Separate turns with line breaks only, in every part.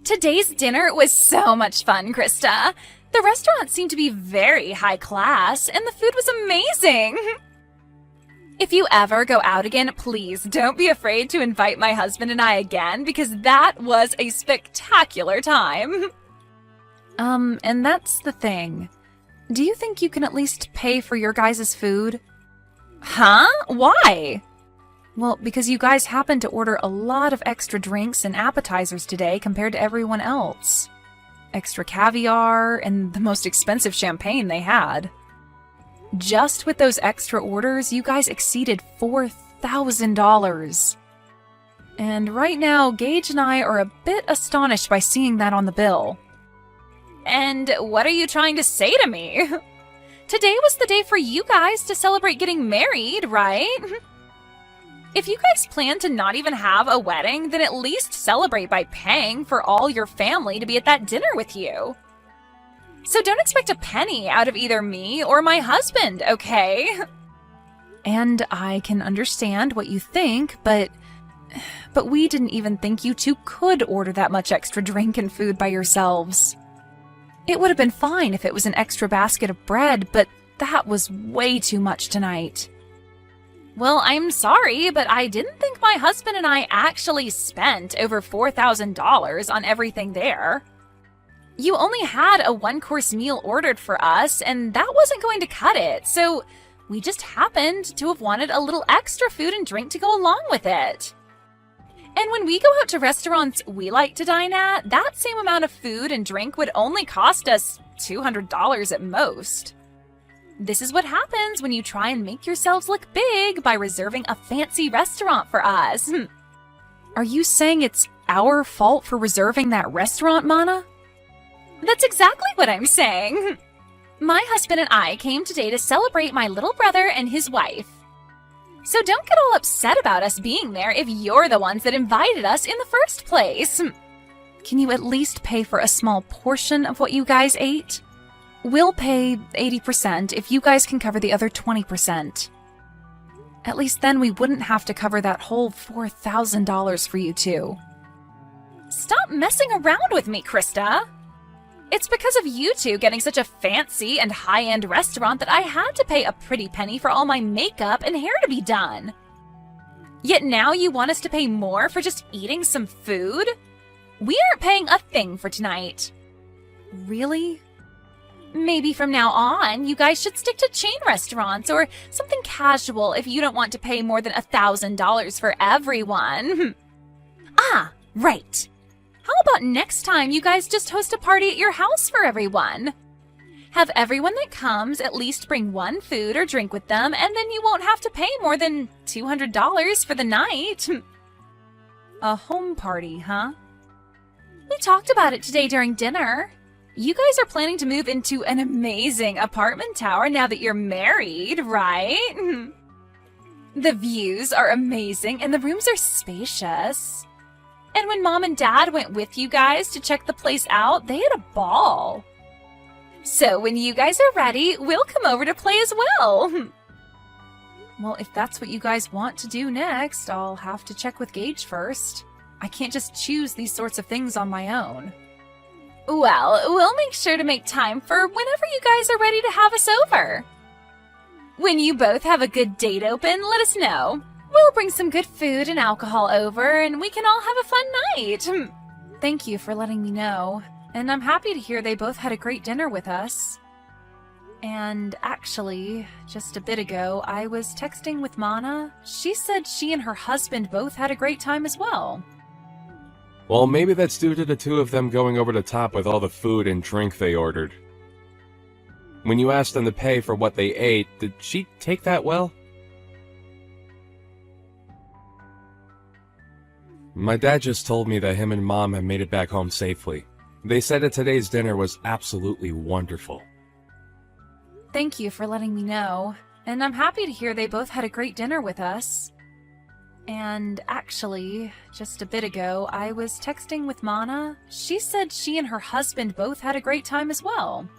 Today's dinner was so much fun, Krista. The restaurant seemed to be very high class, and the food was amazing. If you ever go out again, please don't be afraid to invite my husband and I again, because that was a spectacular time. And that's the thing. Do you think you can at least pay for your guys' food? Huh? Why? Well, because you guys happened to order a lot of extra drinks and appetizers today compared to everyone else. Extra caviar and the most expensive champagne they had. Just with those extra orders, you guys exceeded $4,000. And right now, Gage and I are a bit astonished by seeing that on the bill. And what are you trying to say to me? Today was the day for you guys to celebrate getting married, right? If you guys plan to not even have a wedding, then at least celebrate by paying for all your family to be at that dinner with you. So don't expect a penny out of either me or my husband, okay? And I can understand what you think, but we didn't even think you two could order that much extra drink and food by yourselves. It would have been fine if it was an extra basket of bread, but that was way too much tonight. Well, I'm sorry, but I didn't think my husband and I actually spent over $4,000 on everything there. You only had a one-course meal ordered for us, and that wasn't going to cut it, so we just happened to have wanted a little extra food and drink to go along with it. And when we go out to restaurants we like to dine at, that same amount of food and drink would only cost us $200 at most. This is what happens when you try and make yourselves look big by reserving a fancy restaurant for us. Are you saying it's our fault for reserving that restaurant, Mana? That's exactly what I'm saying. My husband and I came today to celebrate my little brother and his wife. So don't get all upset about us being there if you're the ones that invited us in the first place. Can you at least pay for a small portion of what you guys ate? We'll pay 80% if you guys can cover the other 20%. At least then we wouldn't have to cover that whole $4,000 for you two. Stop messing around with me, Krista. It's because of you two getting such a fancy and high-end restaurant that I had to pay a pretty penny for all my makeup and hair to be done. Yet now you want us to pay more for just eating some food? We aren't paying a thing for tonight. Really? Maybe from now on, you guys should stick to chain restaurants or something casual if you don't want to pay more than $1,000 for everyone. Ah, right. How about next time you guys just host a party at your house for everyone? Have everyone that comes at least bring one food or drink with them, and then you won't have to pay more than $200 for the night. A home party, huh? We talked about it today during dinner. You guys are planning to move into an amazing apartment tower now that you're married, right? The views are amazing and the rooms are spacious. And when Mom and Dad went with you guys to check the place out, they had a ball. So when you guys are ready, we'll come over to play as well. Well, if that's what you guys want to do next, I'll have to check with Gage first. I can't just choose these sorts of things on my own. Well, we'll make sure to make time for whenever you guys are ready to have us over. When you both have a good date open, let us know. We'll bring some good food and alcohol over, and we can all have a fun night. Thank you for letting me know, and I'm happy to hear they both had a great dinner with us. And actually, just a bit ago, I was texting with Mana. She said she and her husband both had a great time as well.
Well, maybe that's due to the two of them going over the top with all the food and drink they ordered. When you asked them to pay for what they ate, did she take that well? My dad just told me that him and Mom have made it back home safely. They said that today's dinner was absolutely wonderful.
Thank you for letting me know, and I'm happy to hear they both had a great dinner with us. And actually, just a bit ago, I was texting with Mana. She said she and her husband both had a great time as well.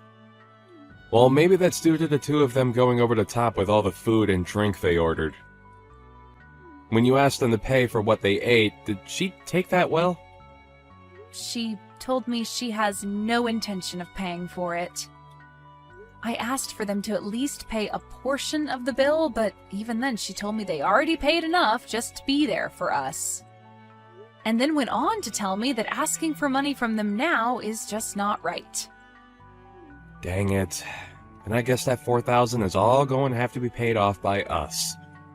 Well, maybe that's due to the two of them going over the top with all the food and drink they ordered. When you asked them to pay for what they ate, did she take that well?
She told me she has no intention of paying for it. I asked for them to at least pay a portion of the bill, but even then she told me they already paid enough just to be there for us. And then went on to tell me that asking for money from them now is just not right.
Dang it. And I guess that $4,000 is all going to have to be paid off by us.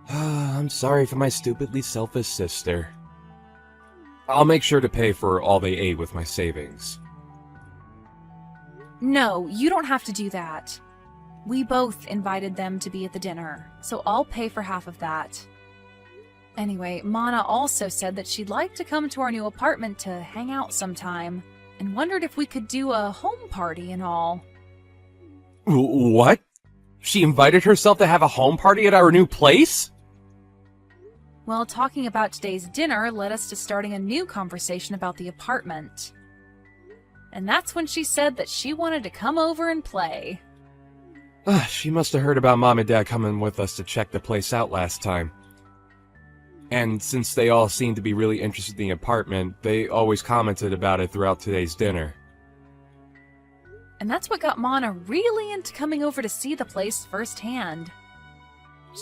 I'm sorry for my stupidly selfish sister. I'll make sure to pay for all they ate with my savings.
No, you don't have to do that. We both invited them to be at the dinner, so I'll pay for half of that. Anyway, Mana also said that she'd like to come to our new apartment to hang out sometime, and wondered if we could do a home party and all.
What? She invited herself to have a home party at our new place?
Well, talking about today's dinner led us to starting a new conversation about the apartment. And that's when she said that she wanted to come over and play.
She must have heard about Mom and Dad coming with us to check the place out last time. And since they all seemed to be really interested in the apartment, they always commented about it throughout today's dinner.
And that's what got Mana really into coming over to see the place firsthand.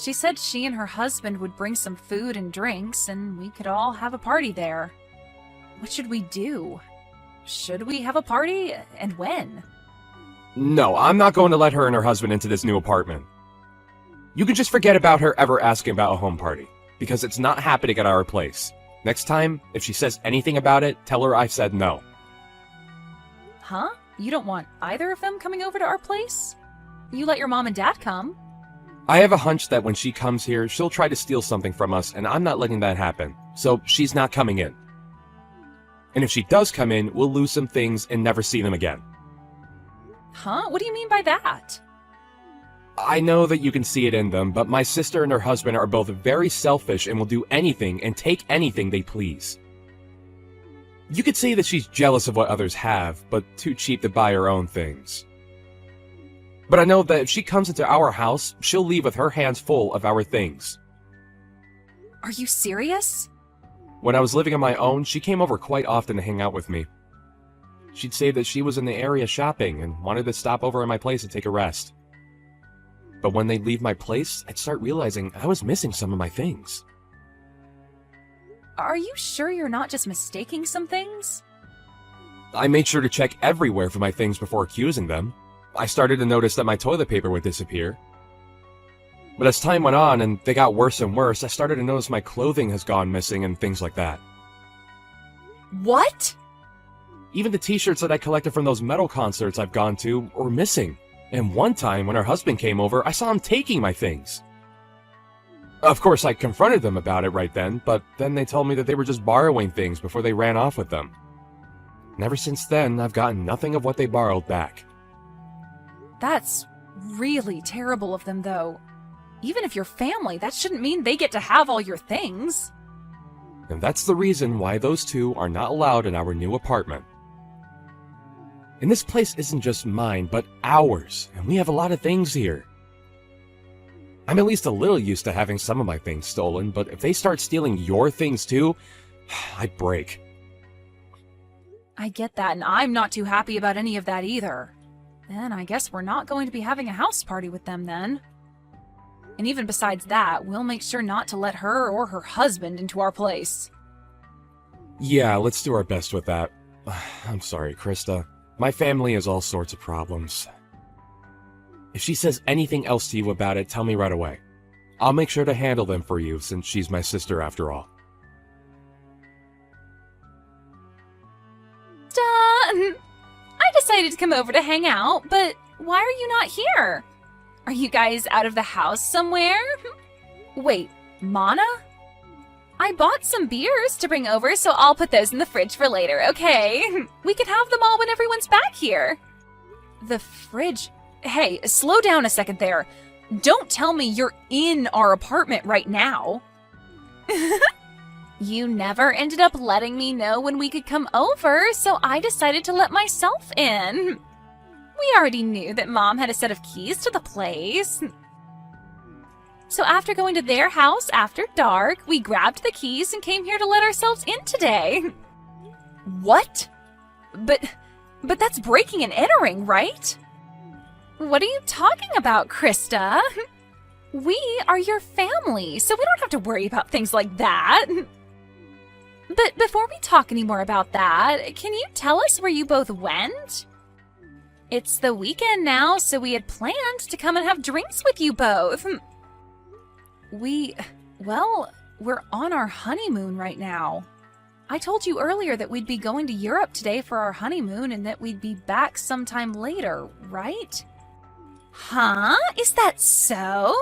She said she and her husband would bring some food and drinks, and we could all have a party there. What should we do? Should we have a party, and when?
No, I'm not going to let her and her husband into this new apartment. You can just forget about her ever asking about a home party, because it's not happening at our place. Next time, if she says anything about it, tell her I said no.
Huh? You don't want either of them coming over to our place? You let your mom and dad come.
I have a hunch that when she comes here, she'll try to steal something from us, and I'm not letting that happen. So she's not coming in. And if she does come in, we'll lose some things and never see them again.
Huh? What do you mean by that?
I know that you can see it in them, but my sister and her husband are both very selfish and will do anything and take anything they please. You could say that she's jealous of what others have, but too cheap to buy her own things. But I know that if she comes into our house, she'll leave with her hands full of our things.
Are you serious?
When I was living on my own, she came over quite often to hang out with me. She'd say that she was in the area shopping and wanted to stop over at my place and take a rest. But when they'd leave my place, I'd start realizing I was missing some of my things.
Are you sure you're not just mistaking some things?
I made sure to check everywhere for my things before accusing them. I started to notice that my toilet paper would disappear. But as time went on and they got worse and worse, I started to notice my clothing has gone missing and things like that.
What?
Even the t-shirts that I collected from those metal concerts I've gone to were missing. And one time when her husband came over, I saw him taking my things. Of course, I confronted them about it right then, but then they told me that they were just borrowing things before they ran off with them. And ever since then, I've gotten nothing of what they borrowed back.
That's really terrible of them, though. Even if you're family, that shouldn't mean they get to have all your things.
And that's the reason why those two are not allowed in our new apartment. And this place isn't just mine, but ours, and we have a lot of things here. I'm at least a little used to having some of my things stolen, but if they start stealing your things too, I'd break.
I get that, and I'm not too happy about any of that either. Then I guess we're not going to be having a house party with them then. And even besides that, we'll make sure not to let her or her husband into our place.
Yeah, let's do our best with that. I'm sorry, Krista. My family has all sorts of problems. If she says anything else to you about it, tell me right away. I'll make sure to handle them for you, since she's my sister after all.
Done! I decided to come over to hang out, but why are you not here? Are you guys out of the house somewhere? Wait, Mana? I bought some beers to bring over, so I'll put those in the fridge for later, okay? We can have them all when everyone's back here. The fridge? Hey, slow down a second there. Don't tell me you're in our apartment right now. You never ended up letting me know when we could come over, so I decided to let myself in. We already knew that Mom had a set of keys to the place. So after going to their house after dark, we grabbed the keys and came here to let ourselves in today. What? But that's breaking and entering, right? What are you talking about, Krista? We are your family, so we don't have to worry about things like that. But before we talk any more about that, can you tell us where you both went? It's the weekend now, so we had planned to come and have drinks with you both. Well, we're on our honeymoon right now. I told you earlier that we'd be going to Europe today for our honeymoon and that we'd be back sometime later, right? Huh? Is that so?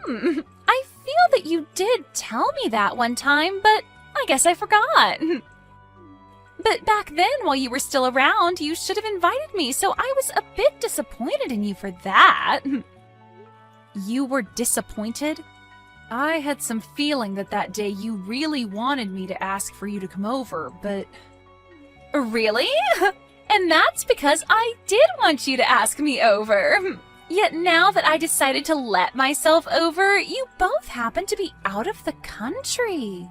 I feel that you did tell me that one time, but I guess I forgot. But back then, while you were still around, you should have invited me, so I was a bit disappointed in you for that. You were disappointed? I had some feeling that day you really wanted me to ask for you to come over, but... Really? And that's because I did want you to ask me over. Yet now that I decided to let myself over, you both happen to be out of the country.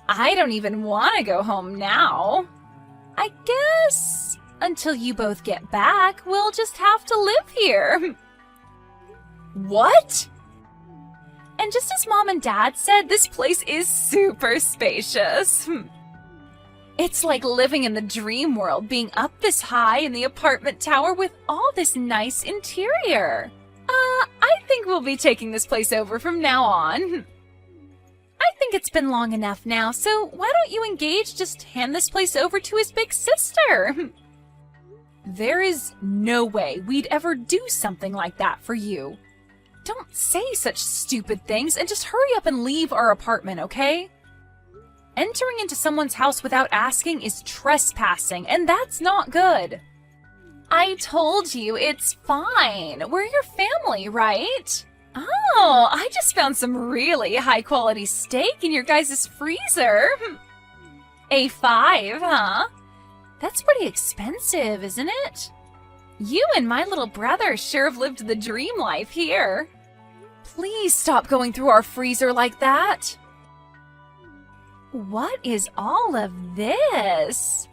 I don't even want to go home now. I guess until you both get back, we'll just have to live here. What? And just as Mom and Dad said, this place is super spacious. It's like living in the dream world, being up this high in the apartment tower with all this nice interior. I think we'll be taking this place over from now on. I think it's been long enough now, so why don't you engage just hand this place over to his big sister? There is no way we'd ever do something like that for you. Don't say such stupid things and just hurry up and leave our apartment, okay? Entering into someone's house without asking is trespassing, and that's not good. I told you, it's fine. We're your family, right? Oh, I just found some really high-quality steak in your guys' freezer. A5, huh? That's pretty expensive, isn't it? You and my little brother sure have lived the dream life here. Please stop going through our freezer like that. What is all of this?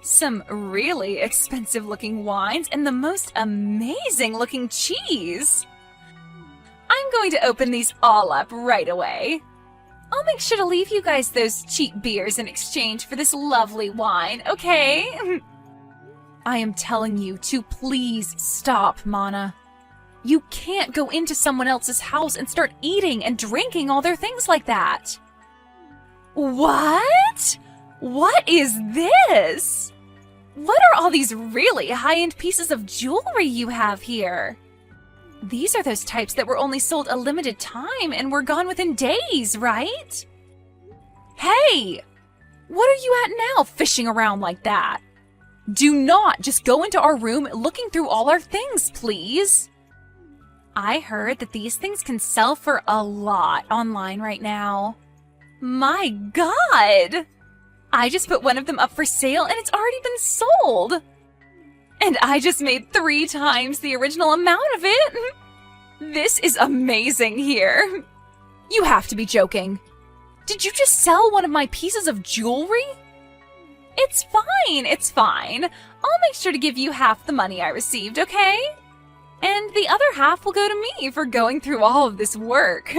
Some really expensive-looking wines and the most amazing-looking cheese. I'm going to open these all up right away. I'll make sure to leave you guys those cheap beers in exchange for this lovely wine, okay? I am telling you to please stop, Mana. You can't go into someone else's house and start eating and drinking all their things like that. What? What is this? What are all these really high-end pieces of jewelry you have here? These are those types that were only sold a limited time and were gone within days, right? Hey! What are you at now, fishing around like that? Do not just go into our room looking through all our things, please. I heard that these things can sell for a lot online right now. My God! I just put one of them up for sale and it's already been sold. And I just made 3 times the original amount of it. This is amazing here. You have to be joking. Did you just sell one of my pieces of jewelry? It's fine, it's fine. I'll make sure to give you half the money I received, okay? And the other half will go to me for going through all of this work.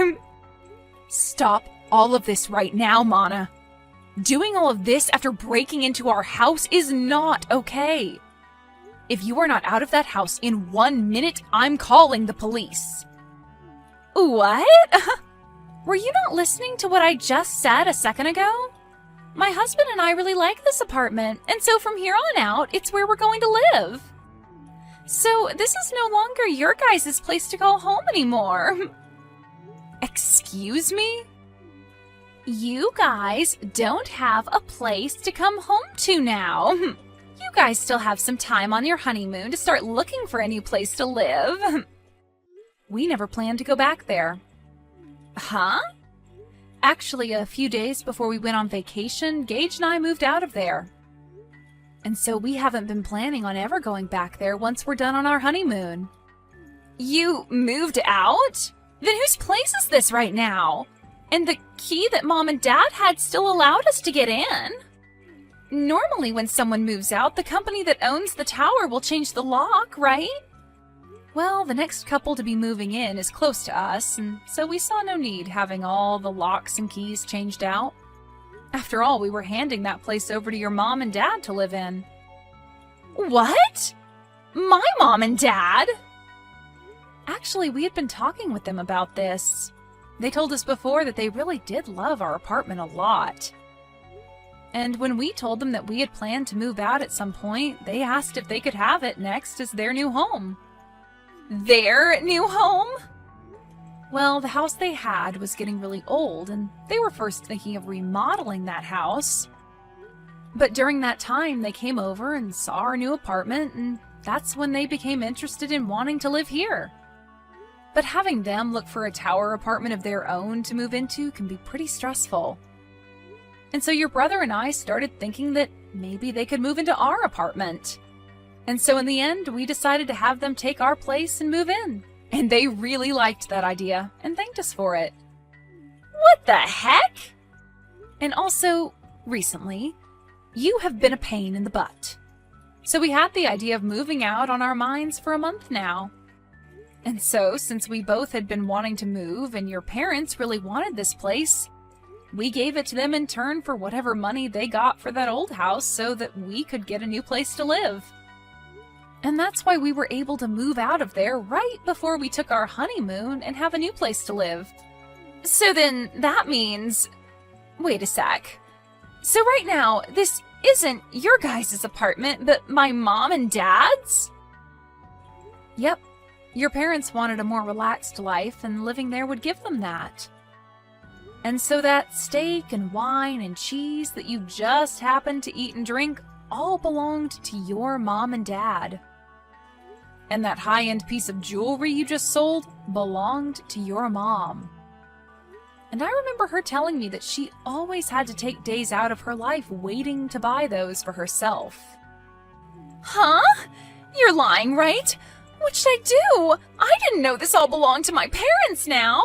Stop all of this right now, Mana. Doing all of this after breaking into our house is not okay. If you are not out of that house in 1 minute, I'm calling the police. What? Were you not listening to what I just said a second ago? My husband and I really like this apartment, and so from here on out, it's where we're going to live. So this is no longer your guys' place to go home anymore. Excuse me? You guys don't have a place to come home to now. You guys still have some time on your honeymoon to start looking for a new place to live. We never planned to go back there. Huh? Actually, a few days before we went on vacation, Gage and I moved out of there. And so we haven't been planning on ever going back there once we're done on our honeymoon. You moved out? Then whose place is this right now? And the key that Mom and Dad had still allowed us to get in. Normally when someone moves out, the company that owns the tower will change the lock, right? Well, the next couple to be moving in is close to us, and so we saw no need having all the locks and keys changed out. After all, we were handing that place over to your mom and dad to live in. What? My mom and dad? Actually, we had been talking with them about this. They told us before that they really did love our apartment a lot. And when we told them that we had planned to move out at some point, they asked if they could have it next as their new home. Their new home? Well, the house they had was getting really old, and they were first thinking of remodeling that house. But during that time, they came over and saw our new apartment, and that's when they became interested in wanting to live here. But having them look for a tower apartment of their own to move into can be pretty stressful. And so your brother and I started thinking that maybe they could move into our apartment. And so in the end, we decided to have them take our place and move in. And they really liked that idea and thanked us for it. What the heck? And also, recently, you have been a pain in the butt. So we had the idea of moving out on our minds for a month now. And so, since we both had been wanting to move and your parents really wanted this place, we gave it to them in turn for whatever money they got for that old house so that we could get a new place to live. And that's why we were able to move out of there right before we took our honeymoon and have a new place to live. So then that means... Wait a sec. So right now, this isn't your guys' apartment, but my mom and dad's? Yep. Your parents wanted a more relaxed life, and living there would give them that. And so that steak and wine and cheese that you just happened to eat and drink all belonged to your mom and dad. And that high-end piece of jewelry you just sold belonged to your mom. And I remember her telling me that she always had to take days out of her life waiting to buy those for herself. Huh? You're lying, right? What should I do? I didn't know this all belonged to my parents now.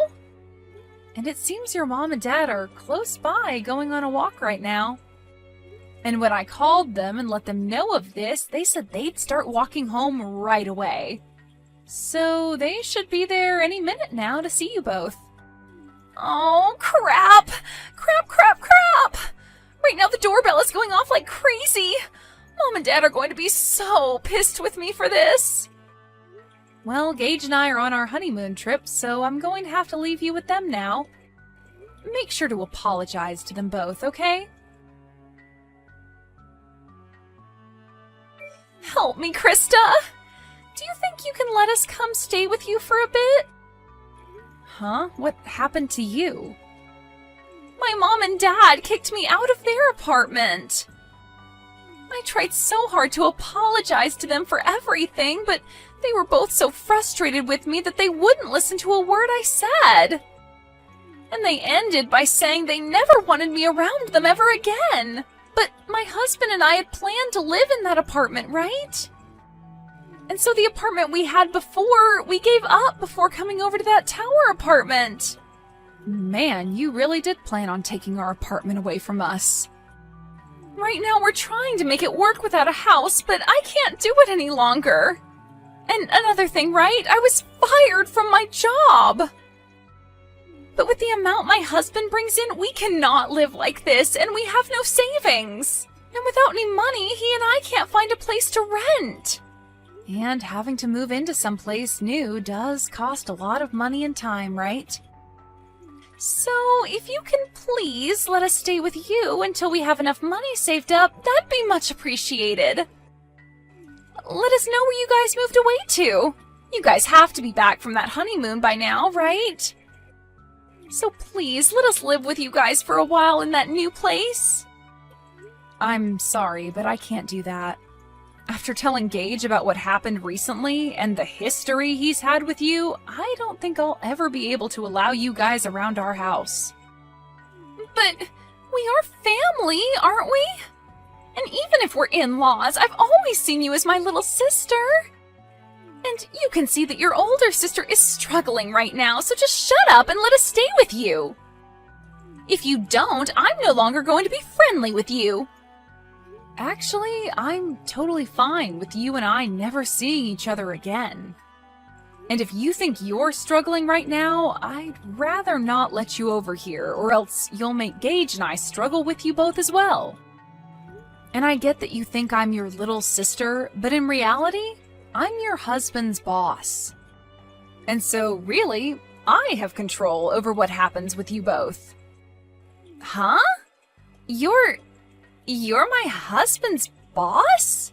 And it seems your mom and dad are close by going on a walk right now. And when I called them and let them know of this, they said they'd start walking home right away. So they should be there any minute now to see you both. Oh, crap! Crap, crap, crap! Right now the doorbell is going off like crazy. Mom and Dad are going to be so pissed with me for this. Well, Gage and I are on our honeymoon trip, so I'm going to have to leave you with them now. Make sure to apologize to them both, okay? Help me, Krista! Do you think you can let us come stay with you for a bit? Huh? What happened to you? My mom and dad kicked me out of their apartment. I tried so hard to apologize to them for everything, but they were both so frustrated with me that they wouldn't listen to a word I said. And they ended by saying they never wanted me around them ever again. But my husband and I had planned to live in that apartment, right? And so the apartment we had before, we gave up before coming over to that tower apartment. Man, you really did plan on taking our apartment away from us. Right now we're trying to make it work without a house, but I can't do it any longer. And another thing, right? I was fired from my job. But with the amount my husband brings in, we cannot live like this, and we have no savings. And without any money, he and I can't find a place to rent. And having to move into someplace new does cost a lot of money and time, right? So, if you can please let us stay with you until we have enough money saved up, that'd be much appreciated. Let us know where you guys moved away to. You guys have to be back from that honeymoon by now, right? So please, let us live with you guys for a while in that new place. I'm sorry, but I can't do that. After telling Gage about what happened recently and the history he's had with you, I don't think I'll ever be able to allow you guys around our house. But we are family, aren't we? And even if we're in-laws, I've always seen you as my little sister. And you can see that your older sister is struggling right now, so just shut up and let us stay with you. If you don't, I'm no longer going to be friendly with you. Actually, I'm totally fine with you and I never seeing each other again. And if you think you're struggling right now, I'd rather not let you over here, or else you'll make Gage and I struggle with you both as well. And I get that you think I'm your little sister, but in reality, I'm your husband's boss. And so, really, I have control over what happens with you both. Huh? You're my husband's boss?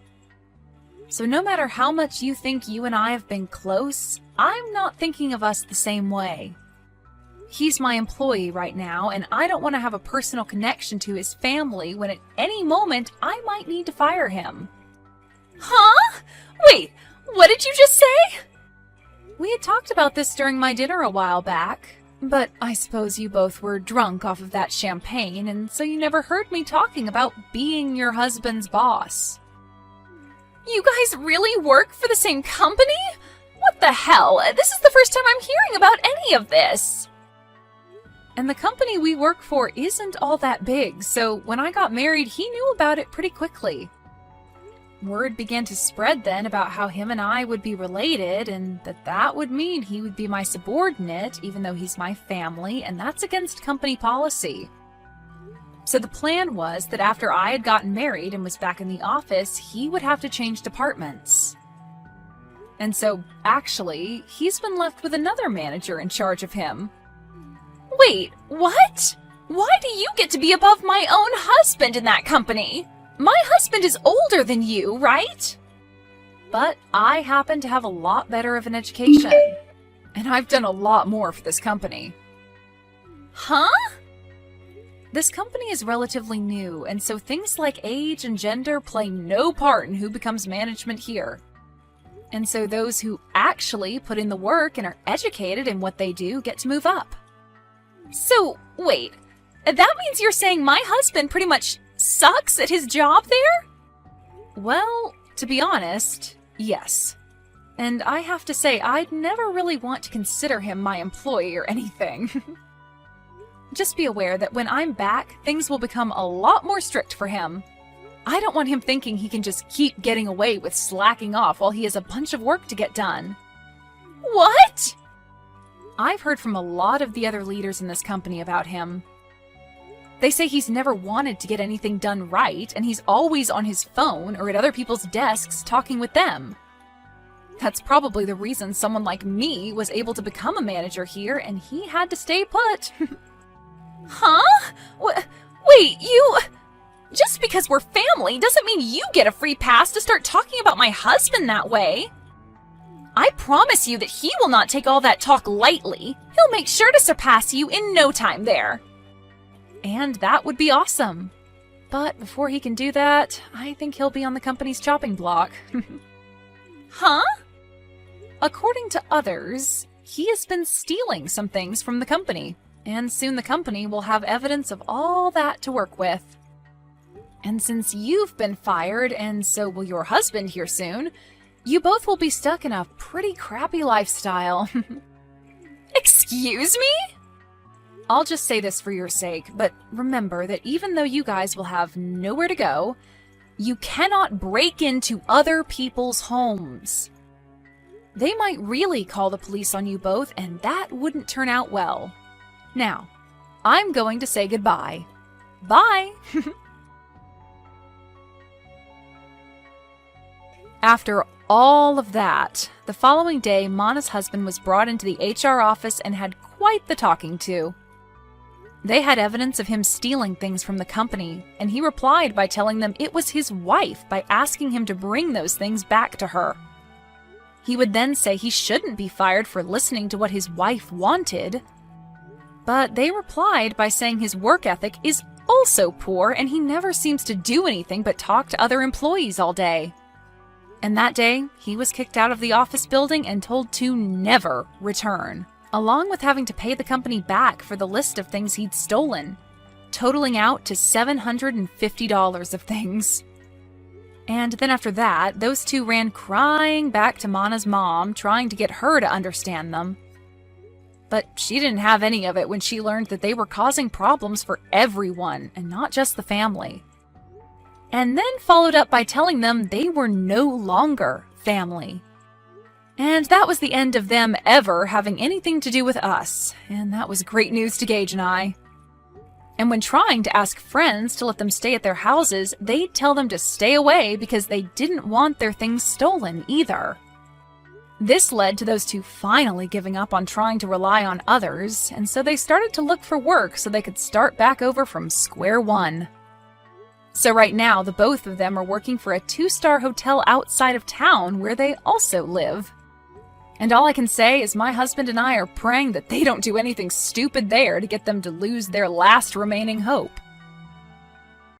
So no matter how much you think you and I have been close, I'm not thinking of us the same way. He's my employee right now, and I don't want to have a personal connection to his family when at any moment I might need to fire him. Huh? Wait, what did you just say? We had talked about this during my dinner a while back, but I suppose you both were drunk off of that champagne, and so you never heard me talking about being your husband's boss. You guys really work for the same company? What the hell? This is the first time I'm hearing about any of this. And the company we work for isn't all that big, so when I got married, he knew about it pretty quickly. Word began to spread then about how him and I would be related, and that would mean he would be my subordinate, even though he's my family, and that's against company policy. So the plan was that after I had gotten married and was back in the office, he would have to change departments. And so, actually, he's been left with another manager in charge of him. Wait, what? Why do you get to be above my own husband in that company? My husband is older than you, right? But I happen to have a lot better of an education. And I've done a lot more for this company. Huh? This company is relatively new, and so things like age and gender play no part in who becomes management here. And so those who actually put in the work and are educated in what they do get to move up. So, wait, that means you're saying my husband pretty much sucks at his job there? Well, to be honest, yes. And I have to say, I'd never really want to consider him my employee or anything. Just be aware that when I'm back, things will become a lot more strict for him. I don't want him thinking he can just keep getting away with slacking off while he has a bunch of work to get done. What? I've heard from a lot of the other leaders in this company about him. They say he's never wanted to get anything done right, and he's always on his phone or at other people's desks talking with them. That's probably the reason someone like me was able to become a manager here, and he had to stay put. Huh? Wait, you... Just because we're family doesn't mean you get a free pass to start talking about my husband that way. I promise you that he will not take all that talk lightly. He'll make sure to surpass you in no time there. And that would be awesome. But before he can do that, I think he'll be on the company's chopping block. Huh? According to others, he has been stealing some things from the company. And soon the company will have evidence of all that to work with. And since you've been fired, and so will your husband here soon, you both will be stuck in a pretty crappy lifestyle. Excuse me? I'll just say this for your sake, but remember that even though you guys will have nowhere to go, you cannot break into other people's homes. They might really call the police on you both, and that wouldn't turn out well. Now, I'm going to say goodbye. Bye! After all of that, the following day, Mana's husband was brought into the HR office and had quite the talking to. They had evidence of him stealing things from the company, and he replied by telling them it was his wife by asking him to bring those things back to her. He would then say he shouldn't be fired for listening to what his wife wanted. But they replied by saying his work ethic is also poor and he never seems to do anything but talk to other employees all day. And that day, he was kicked out of the office building and told to never return, along with having to pay the company back for the list of things he'd stolen, totaling out to $750 of things. And then after that, those two ran crying back to Mana's mom, trying to get her to understand them. But she didn't have any of it when she learned that they were causing problems for everyone, and not just the family. and then followed up by telling them they were no longer family. And that was the end of them ever having anything to do with us, and that was great news to Gage and I. And when trying to ask friends to let them stay at their houses, they'd tell them to stay away because they didn't want their things stolen either. This led to those two finally giving up on trying to rely on others, and so they started to look for work so they could start back over from square one. So right now, the both of them are working for a 2-star hotel outside of town where they also live. And all I can say is my husband and I are praying that they don't do anything stupid there to get them to lose their last remaining hope.